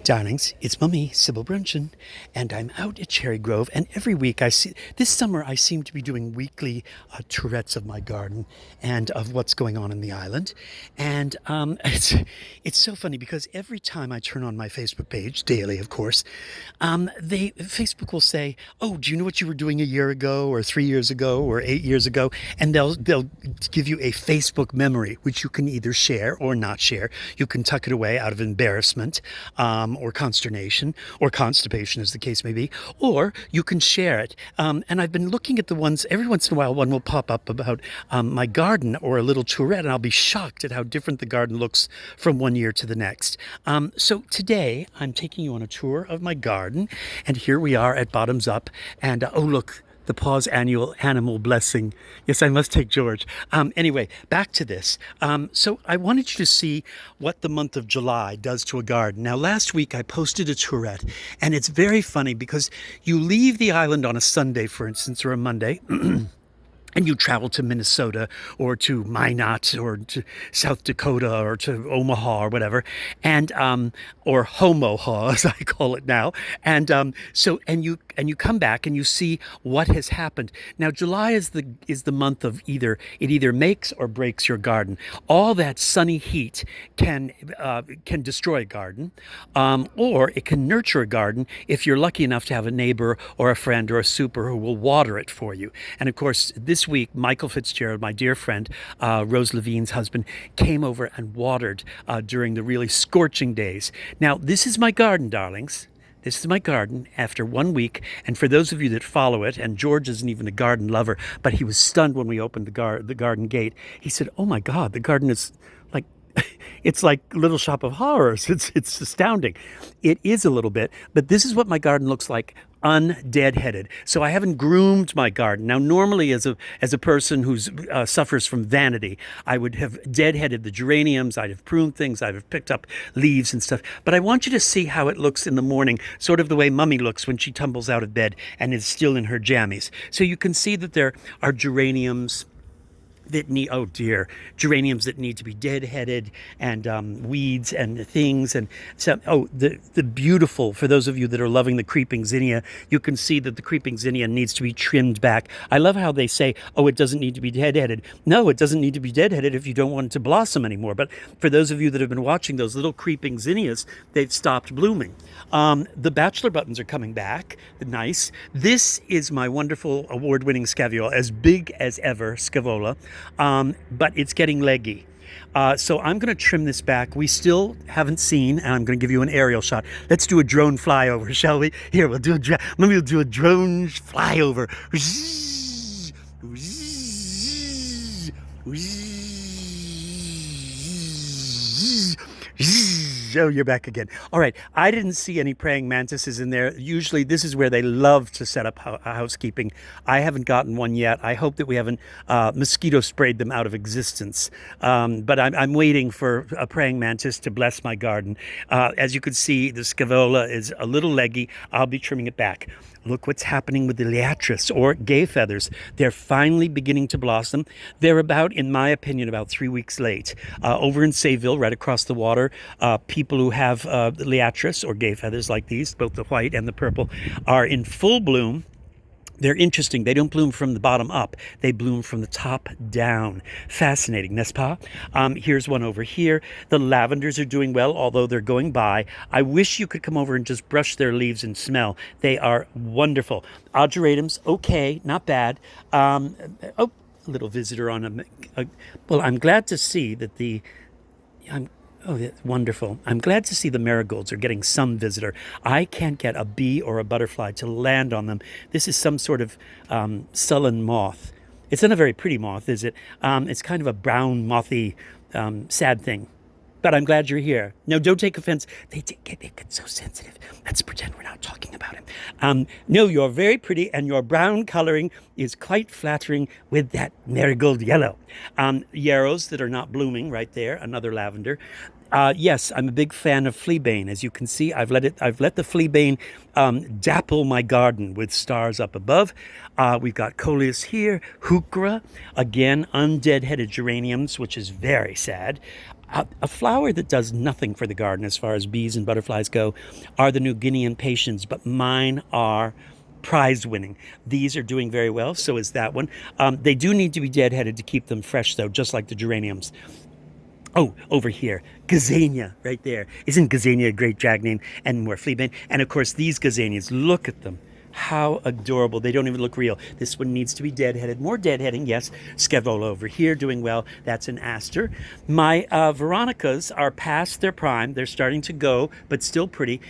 Darlings, it's Mummy, Sybil Bruncheon, and I'm out at Cherry Grove, and every week this summer I seem to be doing weekly Tour-ettes of my garden and of what's going on in the island. And it's so funny because every time I turn on my Facebook page, daily of course, Facebook will say, oh, do you know what you were doing a year ago or 3 years ago or 8 years ago? And they'll give you a Facebook memory, which you can either share or not share. You can tuck it away out of embarrassment, or consternation, or constipation, as the case may be, or you can share it. And I've been looking at the ones, every once in a while, one will pop up about my garden or a little tourette, and I'll be shocked at how different the garden looks from one year to the next. So today, I'm taking you on a tour of my garden, and here we are at Bottoms Up, and oh look, the Paw's annual animal blessing. Yes, I must take George. Anyway, back to this. So I wanted you to see what the month of July does to a garden. Now, last week I posted a tourette, and it's very funny because you leave the island on a Sunday, for instance, or a Monday, and you travel to Minnesota or to Minot or to South Dakota or to Omaha or whatever, and or Homoha as I call it now, and you come back and you see what has happened. Now July is the month of either makes or breaks your garden. All that sunny heat can destroy a garden, or it can nurture a garden if you're lucky enough to have a neighbor or a friend or a super who will water it for you. And of course, this week, Michael Fitzgerald, my dear friend, Rose Levine's husband, came over and watered during the really scorching days. Now, this is my garden, darlings. This is my garden after 1 week, and for those of you that follow it, and George isn't even a garden lover, but he was stunned when we opened the garden gate. He said, "Oh my God, the garden is like it's like Little Shop of Horrors. It's astounding." It is a little bit, but this is what my garden looks like undeadheaded. So I haven't groomed my garden. Now, normally as a person who suffers from vanity, I would have deadheaded the geraniums, I'd have pruned things, I'd have picked up leaves and stuff. But I want you to see how it looks in the morning, sort of the way Mummy looks when she tumbles out of bed and is still in her jammies. So you can see that there are geraniums that need, oh dear, geraniums that need to be deadheaded, and weeds and things. And so, oh, the beautiful, for those of you that are loving the creeping zinnia, you can see that the creeping zinnia needs to be trimmed back. I love how they say, oh, it doesn't need to be deadheaded. No, it doesn't need to be deadheaded if you don't want it to blossom anymore. But for those of you that have been watching those little creeping zinnias, they've stopped blooming. The bachelor buttons are coming back. Nice. This is my wonderful award-winning scaviole, as big as ever, Scaevola. But it's getting leggy. So I'm going to trim this back. We still haven't seen, and I'm going to give you an aerial shot. Let's do a drone flyover, shall we? Here, we'll do a drone flyover. Oh, you're back again. All right. I didn't see any praying mantises in there. Usually this is where they love to set up housekeeping. I haven't gotten one yet. I hope that we haven't mosquito sprayed them out of existence. But I'm waiting for a praying mantis to bless my garden. As you can see, the scaevola is a little leggy. I'll be trimming it back. Look what's happening with the liatris, or gay feathers. They're finally beginning to blossom. They're about, in my opinion, about 3 weeks late. Over in Sayville, right across the water, people who have liatris, or gay feathers like these, both the white and the purple, are in full bloom. They're interesting. They don't bloom from the bottom up. They bloom from the top down. Fascinating, n'est-ce pas? Here's one over here. The lavenders are doing well, although they're going by. I wish you could come over and just brush their leaves and smell. They are wonderful. Ageratums, okay, not bad. Oh, a little visitor on well, I'm glad to see that oh, that's wonderful. I'm glad to see the marigolds are getting some visitor. I can't get a bee or a butterfly to land on them. This is some sort of sullen moth. It's not a very pretty moth, is it? It's kind of a brown, mothy, sad thing. But I'm glad you're here. No, don't take offense. They get so sensitive. Let's pretend we're not talking about him. No, you're very pretty, and your brown coloring is quite flattering with that marigold yellow. Yarrows that are not blooming right there, another lavender. Yes, I'm a big fan of fleabane. As you can see, I've let the fleabane dapple my garden with stars up above. We've got coleus here, heuchera, again, undead-headed geraniums, which is very sad. A flower that does nothing for the garden as far as bees and butterflies go are the New Guinean patience, but mine are prize winning. These are doing very well, so is that one. They do need to be deadheaded to keep them fresh, though, just like the geraniums. Oh, over here, Gazania, right there. Isn't Gazania a great drag name? And more fleabane. And of course, these Gazanias, look at them. How adorable. They don't even look real. This one needs to be deadheaded. More deadheading, yes. Scaevola over here doing well. That's an aster. My Veronicas are past their prime. They're starting to go, but still pretty.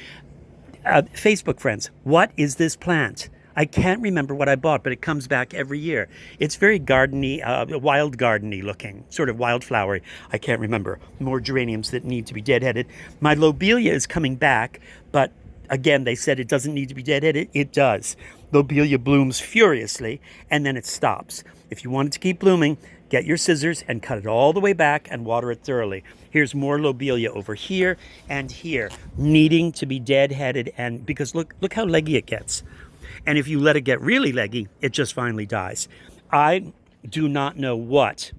Facebook friends, what is this plant? I can't remember what I bought, but it comes back every year. It's very gardeny, wild gardeny looking, sort of wildflowery. I can't remember. More geraniums that need to be deadheaded. My lobelia is coming back, but again, they said it doesn't need to be deadheaded. It does. Lobelia blooms furiously, and then it stops. If you want it to keep blooming, get your scissors and cut it all the way back and water it thoroughly. Here's more lobelia over here and here, needing to be deadheaded, and because look how leggy it gets. And if you let it get really leggy, it just finally dies. I do not know what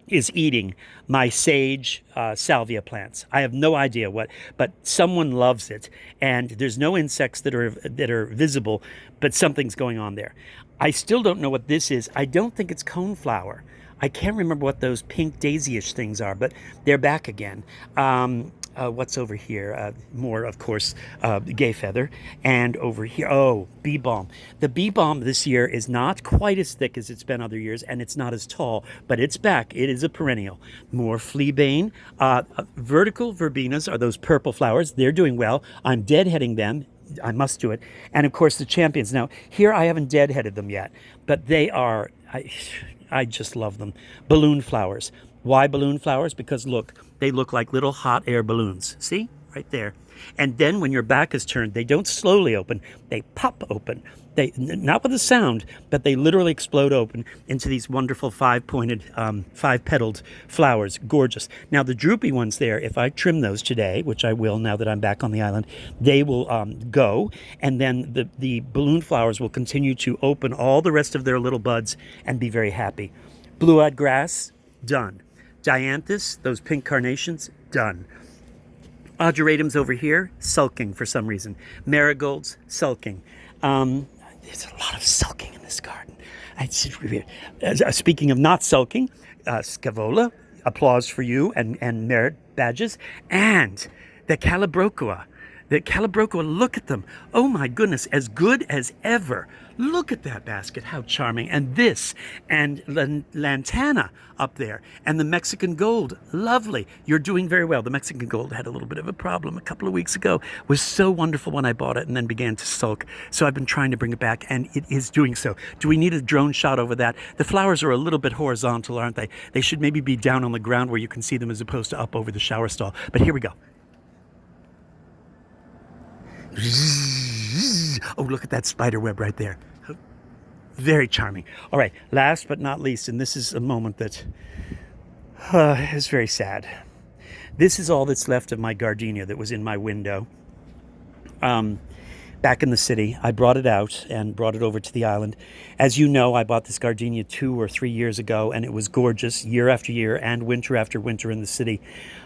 is eating my sage salvia plants. I have no idea what, but someone loves it, and there's no insects that are visible, but something's going on there. I still don't know what this is. I don't think it's coneflower. I can't remember what those pink daisy-ish things are, but they're back again. What's over here? More, of course, gay feather. And over here, oh, bee balm. The bee balm this year is not quite as thick as it's been other years, and it's not as tall, but it's back. It is a perennial. More fleabane. Vertical verbenas are those purple flowers. They're doing well. I'm deadheading them. I must do it. And of course, the champions. Now, here I haven't deadheaded them yet, but they are, I just love them. Balloon flowers. Why balloon flowers? Because look, they look like little hot air balloons. See? Right there. And then when your back is turned, they don't slowly open. They pop open. They, not with a sound, but they literally explode open into these wonderful five-pointed, five-petaled flowers. Gorgeous. Now, the droopy ones there, if I trim those today, which I will now that I'm back on the island, they will go, and then the balloon flowers will continue to open all the rest of their little buds and be very happy. Blue-eyed grass, done. Dianthus, those pink carnations, done. Ageratums over here, sulking for some reason. Marigolds, sulking. There's a lot of sulking in this garden. Speaking of not sulking, Scaevola, applause for you and merit badges. And the Calibrachoa. The Calibrachoa, look at them. Oh my goodness, as good as ever. Look at that basket, how charming. And this, and Lantana up there, and the Mexican Gold, lovely. You're doing very well. The Mexican Gold had a little bit of a problem a couple of weeks ago. It was so wonderful when I bought it and then began to sulk. So I've been trying to bring it back, and it is doing so. Do we need a drone shot over that? The flowers are a little bit horizontal, aren't they? They should maybe be down on the ground where you can see them as opposed to up over the shower stall. But here we go. Oh, look at that spider web right there. Very charming. All right, last but not least, and this is a moment that is very sad. This is all that's left of my gardenia that was in my window. Back in the city, I brought it out and brought it over to the island. As you know, I bought this gardenia 2 or 3 years ago, and it was gorgeous year after year and winter after winter in the city.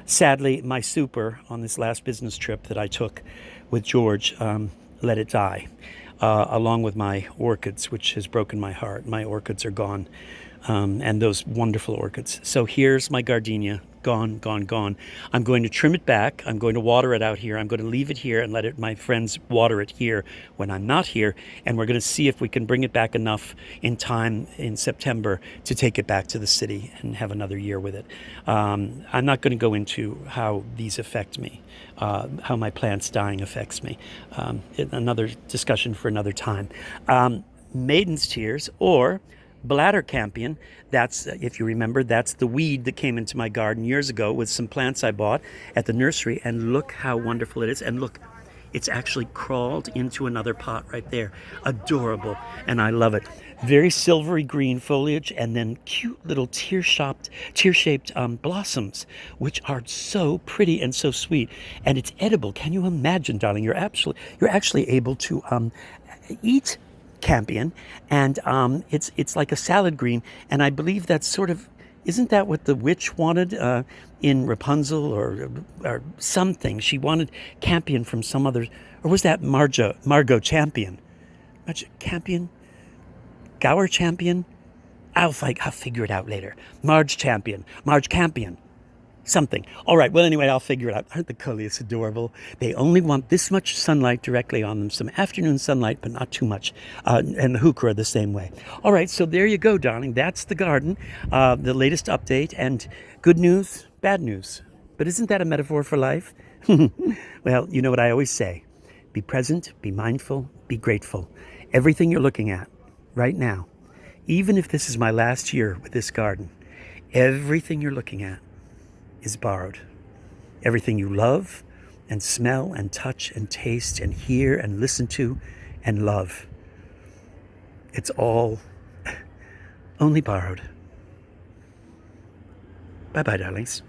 Sadly, my super on this last business trip that I took with George let it die, along with my orchids, which has broken my heart. My orchids are gone, and those wonderful orchids. So here's my gardenia. Gone, gone, gone. I'm going to trim it back. I'm going to water it out here. I'm going to leave it here and let my friends water it here when I'm not here. And we're going to see if we can bring it back enough in time in September to take it back to the city and have another year with it. I'm not going to go into how these affect me, how my plants dying affects me. Another discussion for another time. Maidens Tears, or bladder campion, that's, if you remember, that's the weed that came into my garden years ago with some plants I bought at the nursery, and look how wonderful it is. And look, it's actually crawled into another pot right there. Adorable, and I love it. Very silvery green foliage, and then cute little tear-shaped blossoms, which are so pretty and so sweet. And it's edible. Can you imagine, darling? You're actually able to eat campion, and it's like a salad green, and I believe that's sort of Isn't that what the witch wanted in Rapunzel or something? She wanted Campion from some other, or was that Margot Champion? Campion? Gower Champion? I'll figure it out later. Marge Campion. Something. All right, well, anyway, I'll figure it out. Aren't the coleus adorable? They only want this much sunlight directly on them, some afternoon sunlight, but not too much. And the heuchera are the same way. All right, so there you go, darling. That's the garden, the latest update, and good news, bad news. But isn't that a metaphor for life? Well, you know what I always say. Be present, be mindful, be grateful. Everything you're looking at right now, even if this is my last year with this garden, everything you're looking at is borrowed. Everything you love and smell and touch and taste and hear and listen to and love, it's all only borrowed. Bye-bye, darlings.